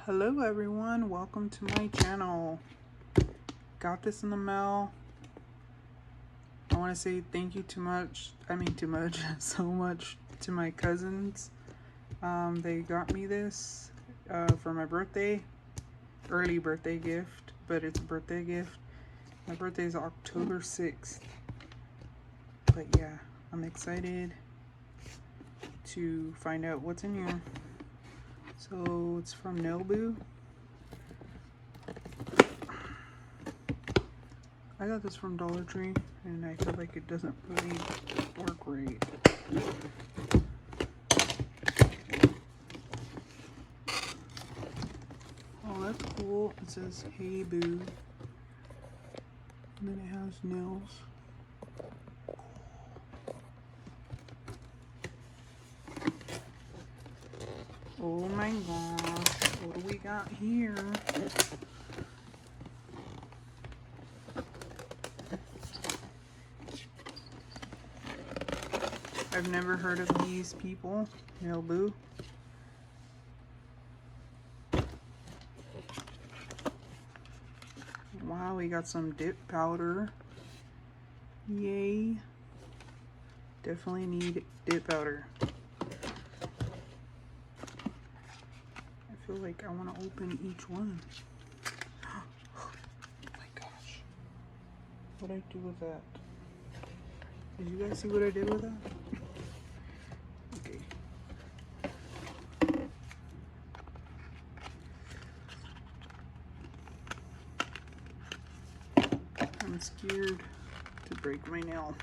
Hello everyone, welcome to my channel. Got this in the mail. I want to say thank you so much to my cousins. They got me this for my birthday, early birthday gift, but it's a birthday gift. My birthday is October 6th, but yeah, I'm excited to find out what's in here. So it's from Nailboo. I got this from Dollar Tree and I feel like it doesn't really work right. Oh, that's cool. It says "Hey Boo," and then it has nails. Oh my gosh, what do we got here? I've never heard of these people. Nailboo. Wow, we got some dip powder. Yay. Definitely need dip powder. I feel like I want to open each one. Oh my gosh. What did I do with that? Did you guys see what I did with that? Okay. I'm scared to break my nail.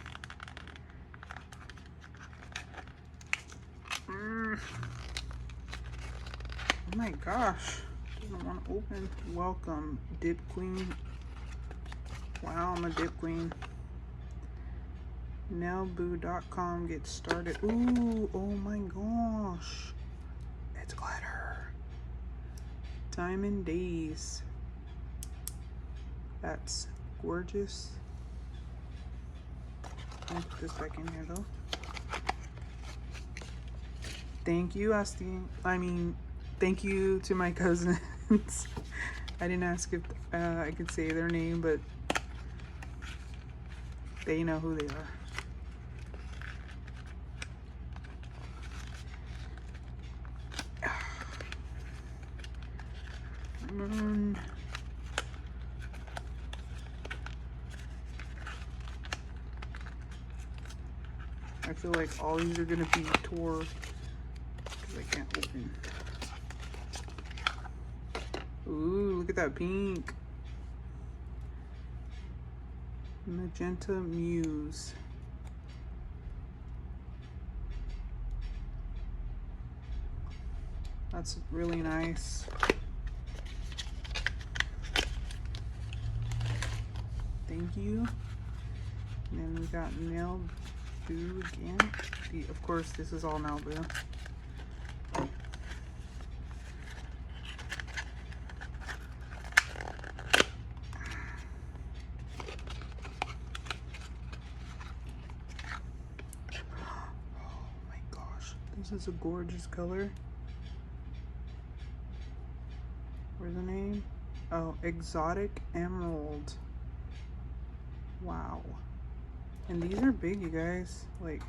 Oh my gosh, doesn't want to open. Welcome, Dip Queen. Wow, I'm a Dip Queen. Nailboo.com, get started. Ooh, oh my gosh. It's glitter. Diamond Days. That's gorgeous. I'll put this back in here though. Thank you, thank you to my cousins. I didn't ask if I could say their name, but they know who they are. I feel like all these are gonna be tore because I can't open. Ooh, look at that pink. Magenta Muse. That's really nice. Thank you. And then we got Nailboo again. Of course, this is all Nailboo. This is a gorgeous color. Where's the name? Oh, Exotic Emerald. Wow. And these are big, you guys. Like,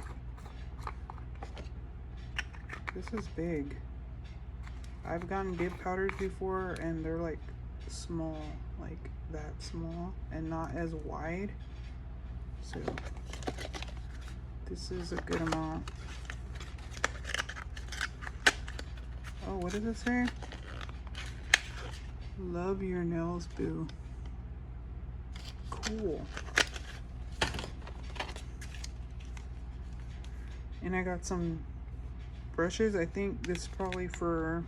this is big. I've gotten dip powders before and they're like small, like that small, and not as wide. So, this is a good amount. Oh, what does it say? Love your nails, boo. Cool. And I got some brushes. I think this is probably for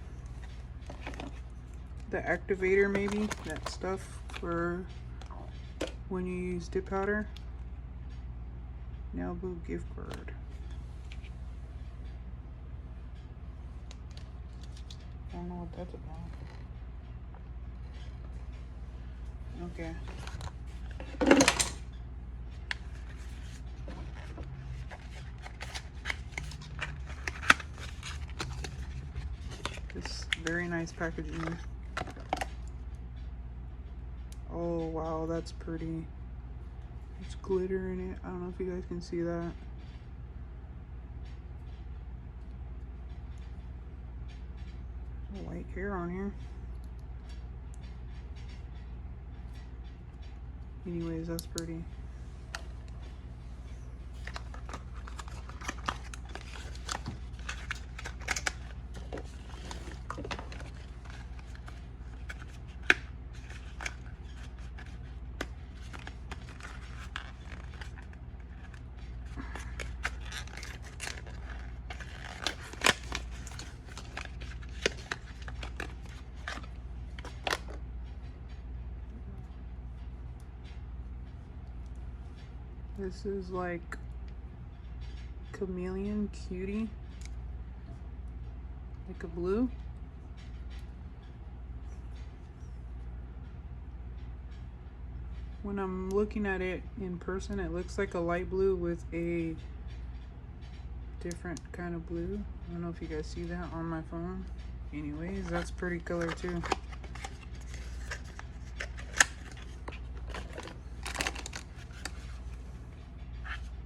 the activator, maybe. That stuff for when you use dip powder. Nailboo gift card. I don't know what that's about. Okay. This very nice packaging. Oh wow, that's pretty. There's glitter in it. I don't know if you guys can see that. White hair on here. Anyways, that's pretty. This is like Chameleon Cutie, like a blue. When I'm looking at it in person, it looks like a light blue with a different kind of blue. I don't know if you guys see that on my phone. Anyways, that's pretty color too.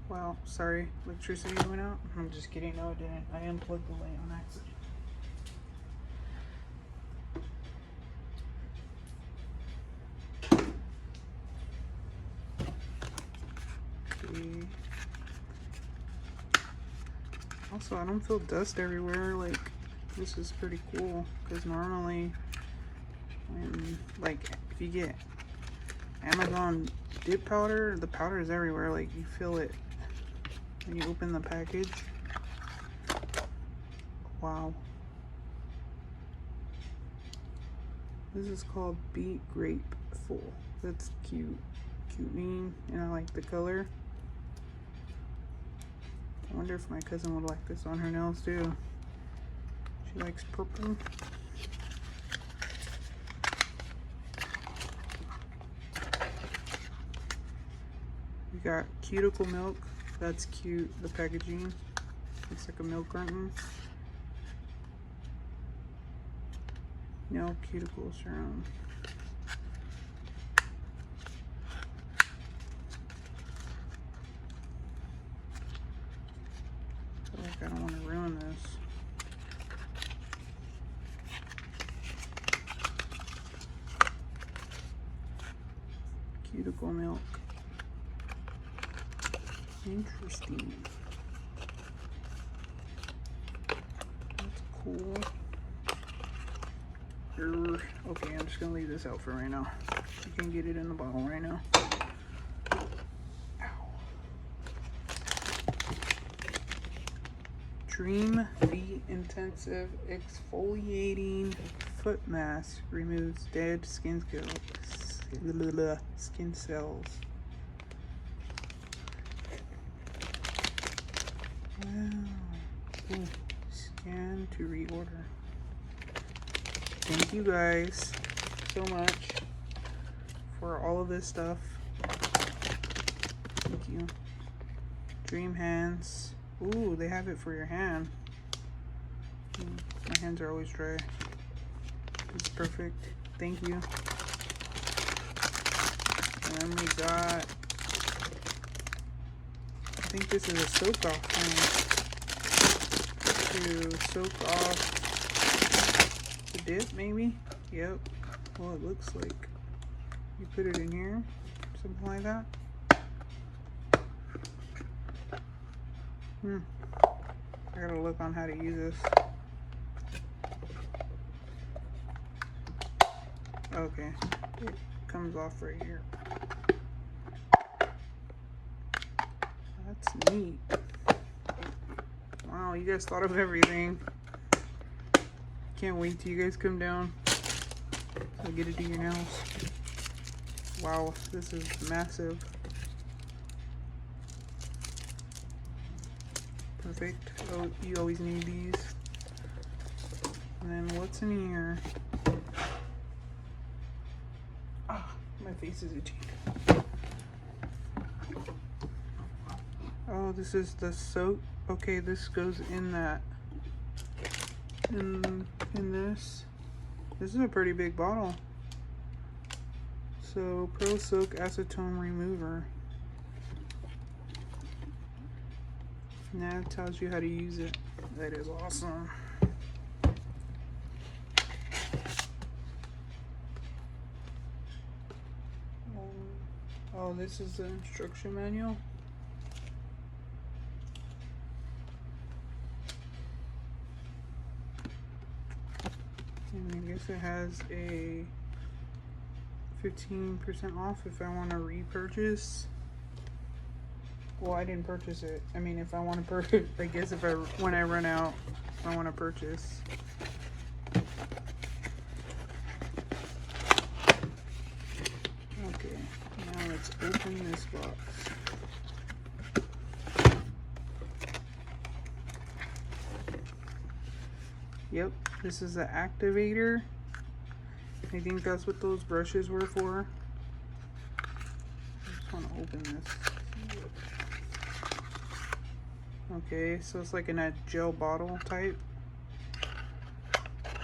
Wow, sorry, electricity went out. I'm just kidding, no it didn't. I unplugged the light on accident. Okay. Also, I don't feel dust everywhere. Like, this is pretty cool, because normally when, like, if you get Amazon dip powder, the powder is everywhere. Like, you feel it when you open the package. Wow. This is called Beet Grape Full. That's cute. Cute mean, and I like the color. I wonder if my cousin would like this on her nails too. She likes purple. We got cuticle milk. That's cute. The packaging looks like a milk carton. No cuticle serum. I don't want to ruin this. Cuticle milk. Interesting. That's cool. Okay, I'm just gonna leave this out for right now. You can get it in the bottle right now. Dream V Intensive Exfoliating Foot Mask removes dead skin cells. Wow. Ooh. Scan to reorder. Thank you guys so much for all of this stuff. Thank you. Dream Hands. Ooh, they have it for your hand. My hands are always dry. It's perfect. Thank you. And then we got, I think this is a soak off thing. To soak off the dip, maybe? Yep. Well, it looks like you put it in here. Something like that. I gotta look on how to use this. Okay, it comes off right here. That's neat. Wow, you guys thought of everything. Can't wait till you guys come down. So get to do your nails. Wow, this is massive. Perfect. Oh, you always need these. And then what's in here? Ah, my face is itchy. Oh, this is the soap. Okay, this goes in that. In this. This is a pretty big bottle. So, Pro Silk Acetone Remover. Now it tells you how to use it. That is awesome. Oh, this is the instruction manual. And I guess it has a 15% off if I want to repurchase. Well, I didn't purchase it. I mean, if I want to purchase, I guess when I run out, I want to purchase. Okay, now let's open this box. Yep, this is the activator. I think that's what those brushes were for. I just want to open this. Okay, so it's like in a gel bottle type,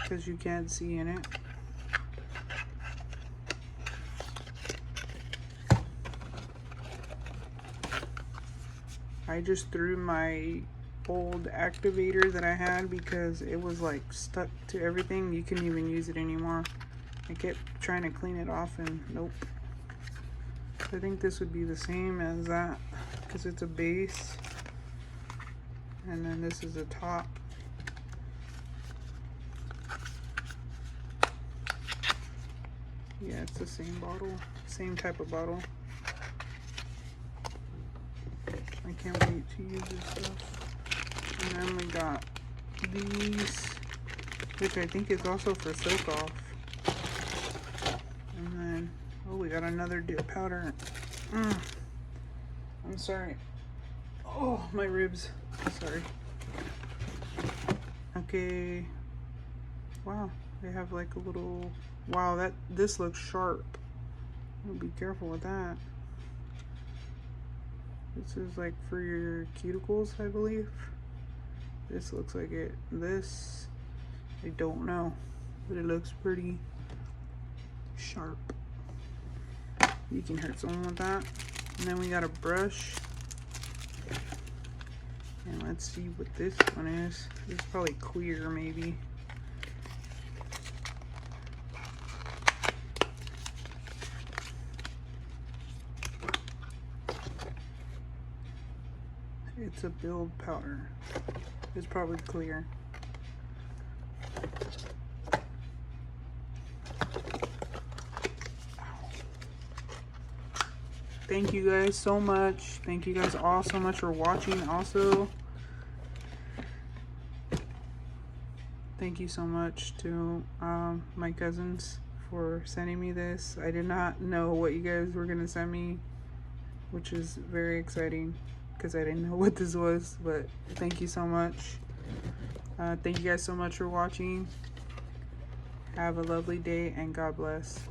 because you can't see in it. I just threw my old activator that I had because it was like stuck to everything. You couldn't even use it anymore. I kept trying to clean it off and nope. I think this would be the same as that because it's a base. And then this is a top. Yeah, it's the same bottle, same type of bottle. I can't wait to use this stuff. And then we got these, which I think is also for soak off. And then, oh, we got another dip powder. I'm sorry. Oh, my ribs. Sorry. Okay. Wow, they have like a little. Wow, this looks sharp. I'll be careful with that. This is like for your cuticles, I believe. This looks like it. This, I don't know, but it looks pretty sharp. You can hurt someone with that. And then we got a brush. And let's see what this one is. This is probably clear, maybe. It's a build powder. It's probably clear. Thank you guys so much. Thank you guys all so much for watching. Also, thank you so much to my cousins for sending me this. I did not know what you guys were gonna send me, which is very exciting because I didn't know what this was, but thank you so much. Thank you guys so much for watching. Have a lovely day and God bless.